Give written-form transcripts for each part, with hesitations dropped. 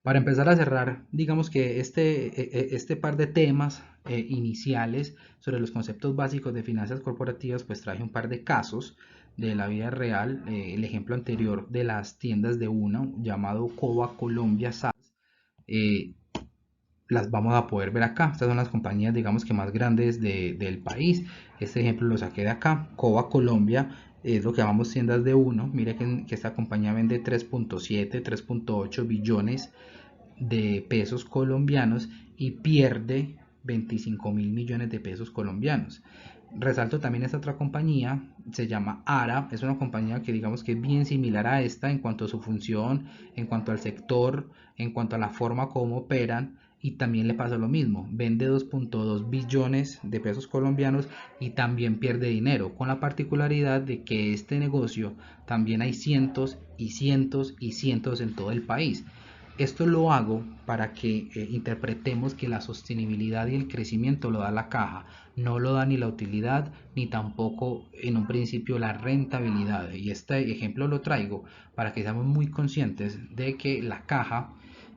Para empezar a cerrar, digamos que este par de temas iniciales sobre los conceptos básicos de finanzas corporativas, pues traje un par de casos de la vida real. El ejemplo anterior de las tiendas de uno, llamado Coba Colombia SAS, eh, las vamos a poder ver acá. Estas son las compañías, digamos que más grandes del país. Este ejemplo lo saqué de acá. Coba Colombia es lo que llamamos tiendas de uno. Mire que esta compañía vende 3.7, 3.8 billones de pesos colombianos y pierde 25 mil millones de pesos colombianos. Resalto también esta otra compañía, se llama ARA, es una compañía que digamos que es bien similar a esta en cuanto a su función, en cuanto al sector, en cuanto a la forma como operan, y también le pasa lo mismo, vende 2.2 billones de pesos colombianos y también pierde dinero, con la particularidad de que este negocio también hay cientos y cientos y cientos en todo el país. Esto lo hago para que interpretemos que la sostenibilidad y el crecimiento lo da la caja, no lo da ni la utilidad ni tampoco en un principio la rentabilidad. Y este ejemplo lo traigo para que seamos muy conscientes de que la caja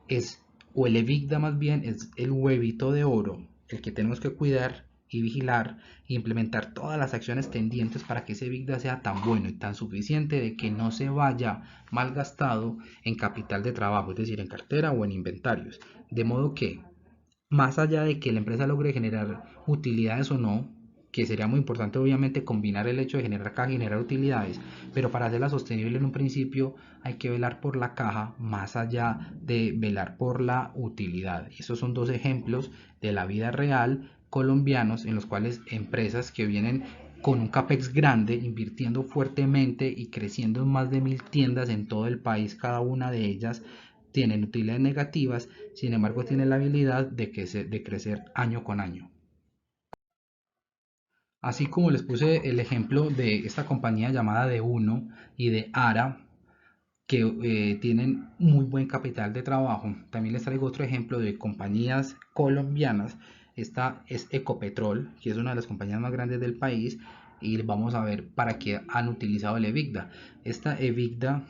es, o el EBITDA más bien, es el huevito de oro, el que tenemos que cuidar y vigilar e implementar todas las acciones tendientes para que ese EBITDA sea tan bueno y tan suficiente de que no se vaya malgastado en capital de trabajo, es decir, en cartera o en inventarios. De modo que, más allá de que la empresa logre generar utilidades o no, que sería muy importante obviamente combinar el hecho de generar caja y generar utilidades, pero para hacerla sostenible en un principio hay que velar por la caja más allá de velar por la utilidad. Y esos son dos ejemplos de la vida real colombianos en los cuales empresas que vienen con un capex grande, invirtiendo fuertemente y creciendo en más de 1000 tiendas en todo el país, cada una de ellas tienen utilidades negativas, sin embargo tienen la habilidad de crecer año con año. Así como les puse el ejemplo de esta compañía llamada De Uno y de Ara, que tienen muy buen capital de trabajo, también les traigo otro ejemplo de compañías colombianas. Esta es Ecopetrol, que es una de las compañías más grandes del país, y vamos a ver para qué han utilizado el EBITDA. Esta EBITDA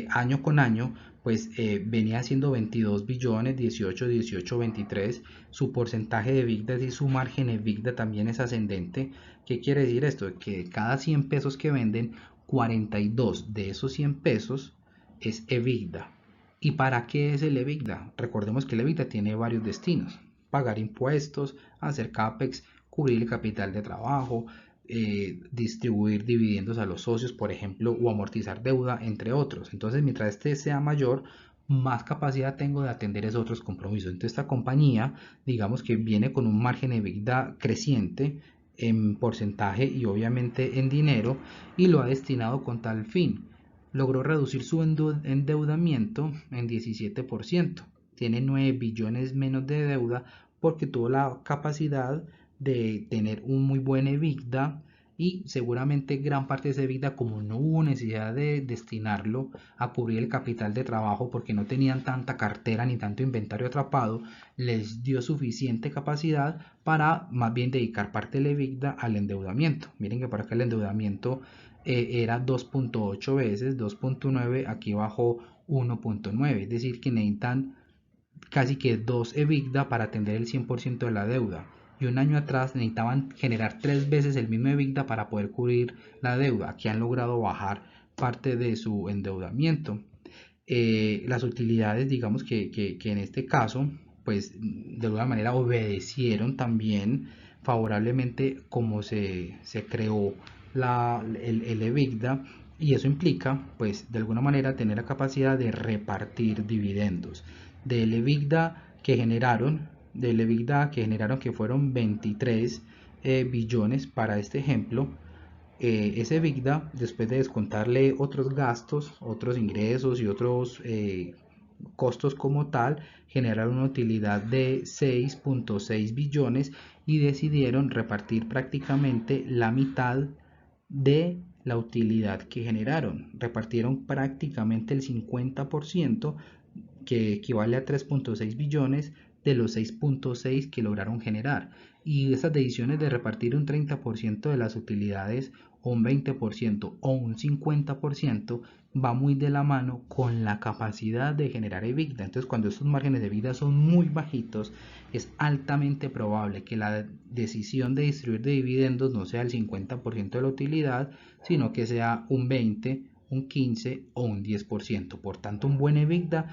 año con año pues venía siendo 22 billones, 18, 18, 23. Su porcentaje de EBITDA y su margen EBITDA también es ascendente. ¿Qué quiere decir esto? Que cada 100 pesos que venden, 42 de esos 100 pesos es EBITDA. ¿Y para qué es el EBITDA? Recordemos que el EBITDA tiene varios destinos: pagar impuestos, hacer CAPEX, cubrir el capital de trabajo, distribuir dividendos a los socios, por ejemplo, o amortizar deuda, entre otros. Entonces, mientras este sea mayor, más capacidad tengo de atender esos otros compromisos. Entonces, esta compañía, digamos que viene con un margen de EBITDA creciente en porcentaje y obviamente en dinero, y lo ha destinado con tal fin. Logró reducir su endeudamiento en 17%. Tiene 9 billones menos de deuda porque tuvo la capacidad de tener un muy buen EBITDA, y seguramente gran parte de ese EBITDA, como no hubo necesidad de destinarlo a cubrir el capital de trabajo porque no tenían tanta cartera ni tanto inventario atrapado, les dio suficiente capacidad para más bien dedicar parte del EBITDA al endeudamiento. Miren que para acá el endeudamiento era 2.8 veces, 2.9, aquí bajó 1.9, es decir que necesitan casi que 2 EBITDA para atender el 100% de la deuda. Y un año atrás necesitaban generar 3 veces el mismo EBITDA para poder cubrir la deuda. Aquí han logrado bajar parte de su endeudamiento. Las utilidades, digamos que en este caso, pues de alguna manera obedecieron también favorablemente como se creó el EBITDA, y eso implica, pues de alguna manera, tener la capacidad de repartir dividendos del EBITDA que generaron, que fueron 23 billones para este ejemplo. Ese EBITDA, después de descontarle otros gastos, otros ingresos y otros costos como tal, generaron una utilidad de 6.6 billones y decidieron repartir prácticamente la mitad de la utilidad que generaron. Repartieron prácticamente el 50%, que equivale a 3.6 billones de los 6.6 que lograron generar. Y esas decisiones de repartir un 30% de las utilidades o un 20% o un 50% va muy de la mano con la capacidad de generar EBITDA. Entonces, cuando estos márgenes de EBITDA son muy bajitos, es altamente probable que la decisión de distribuir de dividendos no sea el 50% de la utilidad, sino que sea un 20, un 15 o un 10%. Por tanto, un buen EBITDA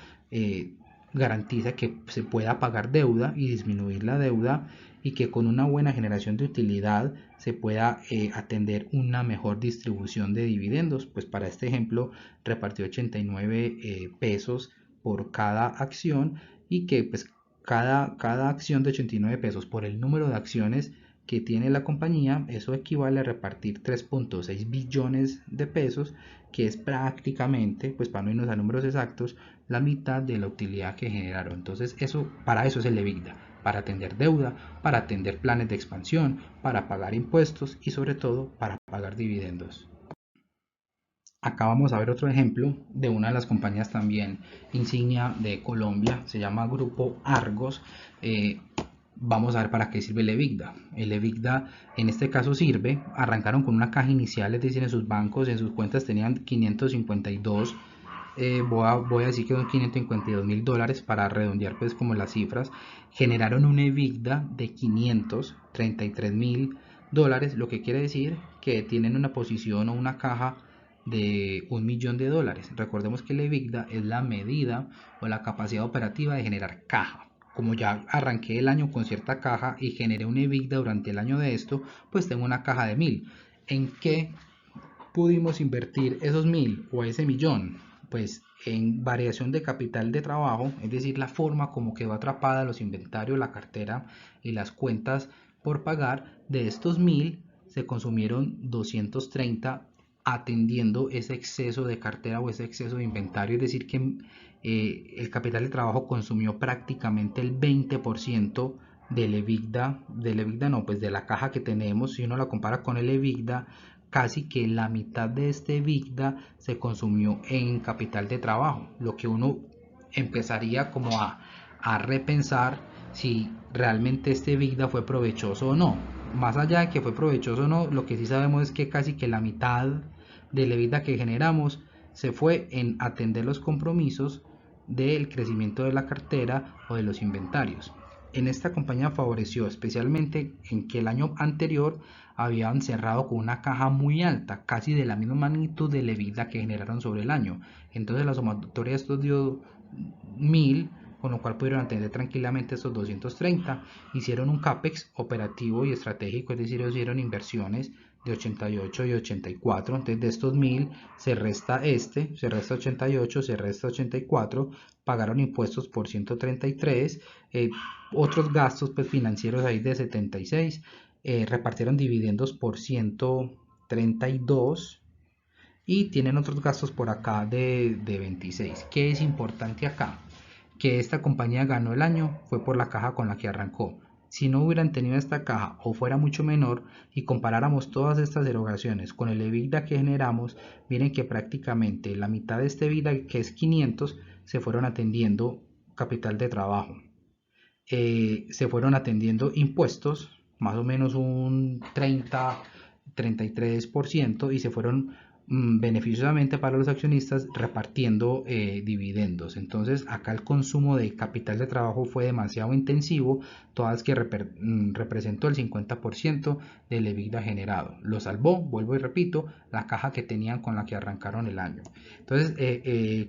garantiza que se pueda pagar deuda y disminuir la deuda, y que con una buena generación de utilidad se pueda atender una mejor distribución de dividendos. Pues para este ejemplo repartió 89 pesos por cada acción, y que pues cada acción de 89 pesos por el número de acciones que tiene la compañía, eso equivale a repartir 3.6 billones de pesos, que es prácticamente, pues para no irnos a números exactos, la mitad de la utilidad que generaron. Entonces, para eso es el EBITDA, para atender deuda, para atender planes de expansión, para pagar impuestos y sobre todo para pagar dividendos. Acá vamos a ver otro ejemplo de una de las compañías también insignia de Colombia, se llama Grupo Argos. Vamos a ver para qué sirve el EBITDA. El EBITDA en este caso sirve, arrancaron con una caja inicial, es decir, en sus bancos, en sus cuentas tenían 552, voy a decir que son 552.000 dólares para redondear pues como las cifras. Generaron un EBITDA de 533.000 dólares, lo que quiere decir que tienen una posición o una caja de 1 millón de dólares. Recordemos que el EBITDA es la medida o la capacidad operativa de generar caja. Como ya arranqué el año con cierta caja y generé un EBITDA durante el año de esto, pues tengo una caja de 1.000. ¿En qué pudimos invertir esos 1.000 o ese millón? Pues en variación de capital de trabajo, es decir, la forma como quedó atrapada los inventarios, la cartera y las cuentas por pagar. De estos 1.000 se consumieron 230 atendiendo ese exceso de cartera o ese exceso de inventario, es decir, que el capital de trabajo consumió prácticamente el 20% del EBITDA no, pues de la caja que tenemos. Si uno la compara con el EBITDA, casi que la mitad de este EBITDA se consumió en capital de trabajo, lo que uno empezaría como a repensar si realmente este EBITDA fue provechoso o no. Más allá de que fue provechoso o no, lo que sí sabemos es que casi que la mitad del EBITDA que generamos se fue en atender los compromisos del crecimiento de la cartera o de los inventarios. En esta compañía favoreció especialmente en que el año anterior habían cerrado con una caja muy alta, casi de la misma magnitud de la EBITDA que generaron sobre el año. Entonces la sumatoria de estos dio 1.000, con lo cual pudieron atender tranquilamente estos 230. Hicieron un CAPEX operativo y estratégico, es decir, hicieron inversiones de 88 y 84. Entonces de estos 1.000 se resta se resta 88, se resta 84, pagaron impuestos por 133, otros gastos pues financieros ahí de 76, repartieron dividendos por 132 y tienen otros gastos por acá de 26. ¿Qué es importante acá? Que esta compañía ganó el año fue por la caja con la que arrancó. Si no hubieran tenido esta caja o fuera mucho menor y comparáramos todas estas erogaciones con el EBITDA que generamos, miren que prácticamente la mitad de este EBITDA, que es 500, se fueron atendiendo capital de trabajo. Se fueron atendiendo impuestos, más o menos un 33%, y se fueron beneficiosamente para los accionistas repartiendo dividendos. Entonces acá el consumo de capital de trabajo fue demasiado intensivo, todas que representó el 50% del EBITDA generado. Lo salvó, vuelvo y repito, la caja que tenían con la que arrancaron el año. Entonces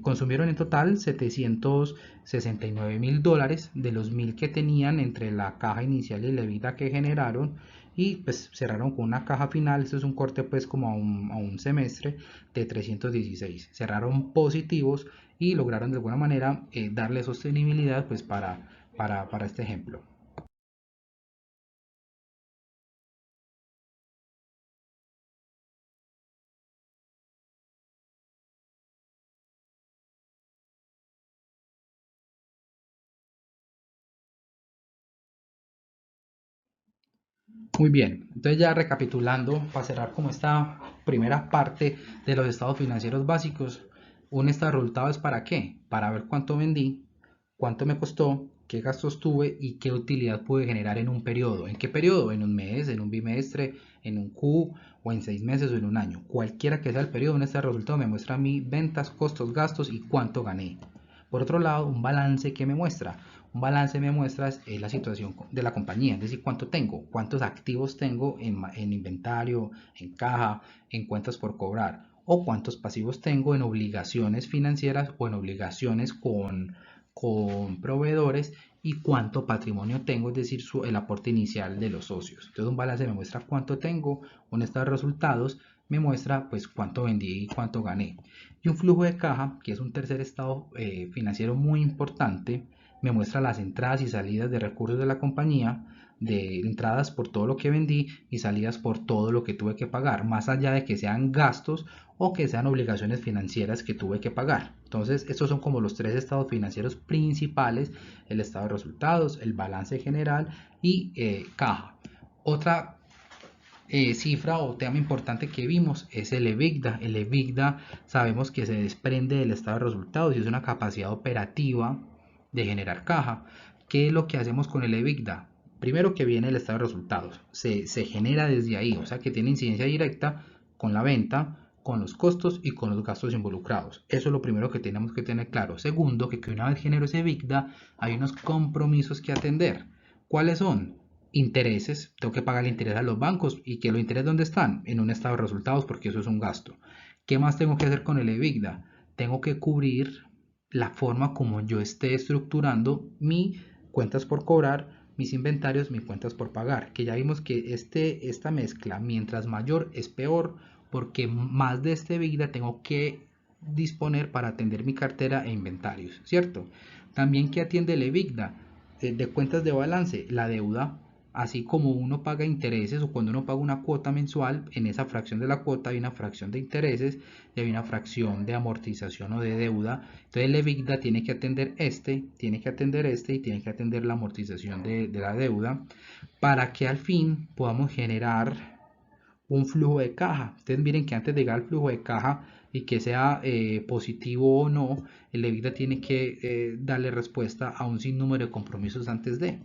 consumieron en total 769.000 dólares de los 1.000 que tenían entre la caja inicial y la EBITDA que generaron, y pues cerraron con una caja final. Esto es un corte pues como a un semestre de 316. Cerraron positivos y lograron de alguna manera darle sostenibilidad pues para este ejemplo. Muy bien, entonces ya recapitulando, para cerrar como esta primera parte de los estados financieros básicos, un estado de resultados es para qué, para ver cuánto vendí, cuánto me costó, qué gastos tuve y qué utilidad pude generar en un periodo. ¿En qué periodo? En un mes, en un bimestre, en un Q o en 6 meses o en un año. Cualquiera que sea el periodo, en este resultado me muestra a mí ventas, costos, gastos y cuánto gané. Por otro lado, un balance que me muestra. Un balance me muestra la situación de la compañía, es decir, cuánto tengo, cuántos activos tengo en inventario, en caja, en cuentas por cobrar, o cuántos pasivos tengo en obligaciones financieras o en obligaciones con proveedores y cuánto patrimonio tengo, es decir, el aporte inicial de los socios. Entonces un balance me muestra cuánto tengo, un estado de resultados me muestra pues cuánto vendí y cuánto gané. Y un flujo de caja, que es un tercer estado financiero muy importante, me muestra las entradas y salidas de recursos de la compañía, de entradas por todo lo que vendí y salidas por todo lo que tuve que pagar, más allá de que sean gastos o que sean obligaciones financieras que tuve que pagar. Entonces, estos son como los tres estados financieros principales: el estado de resultados, el balance general y caja. Otra cifra o tema importante que vimos es el EBITDA. El EBITDA sabemos que se desprende del estado de resultados y es una capacidad operativa de generar caja. ¿Qué es lo que hacemos con el EBITDA? Primero que viene el estado de resultados, se genera desde ahí, o sea que tiene incidencia directa con la venta, con los costos y con los gastos involucrados. Eso es lo primero que tenemos que tener claro. Segundo, que una vez genero ese EBITDA, hay unos compromisos que atender. ¿Cuáles son? Intereses, tengo que pagar el interés a los bancos. ¿Y que los intereses dónde están? En un estado de resultados, porque eso es un gasto. ¿Qué más tengo que hacer con el EBITDA? Tengo que cubrir la forma como yo esté estructurando mis cuentas por cobrar, mis inventarios, mis cuentas por pagar, que ya vimos que esta mezcla, mientras mayor es peor, porque más de este EBITDA tengo que disponer para atender mi cartera e inventarios, ¿cierto? También que atiende el EBITDA de cuentas de balance, la deuda. Así como uno paga intereses o cuando uno paga una cuota mensual, en esa fracción de la cuota hay una fracción de intereses y hay una fracción de amortización o de deuda. Entonces el EBITDA tiene que atender tiene que atender y tiene que atender la amortización de la deuda para que al fin podamos generar un flujo de caja. Ustedes miren que antes de llegar al flujo de caja y que sea positivo o no, el EBITDA tiene que darle respuesta a un sinnúmero de compromisos antes de.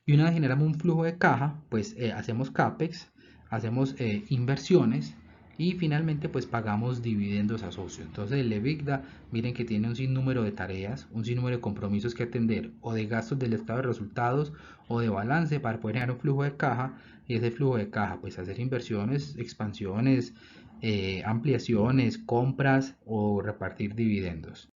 Y una vez generamos un flujo de caja, pues hacemos CAPEX, hacemos inversiones y finalmente pues pagamos dividendos a socios. Entonces el EBITDA, miren que tiene un sinnúmero de tareas, un sinnúmero de compromisos que atender, o de gastos del estado de resultados o de balance para poder generar un flujo de caja, y ese flujo de caja pues hacer inversiones, expansiones, ampliaciones, compras o repartir dividendos.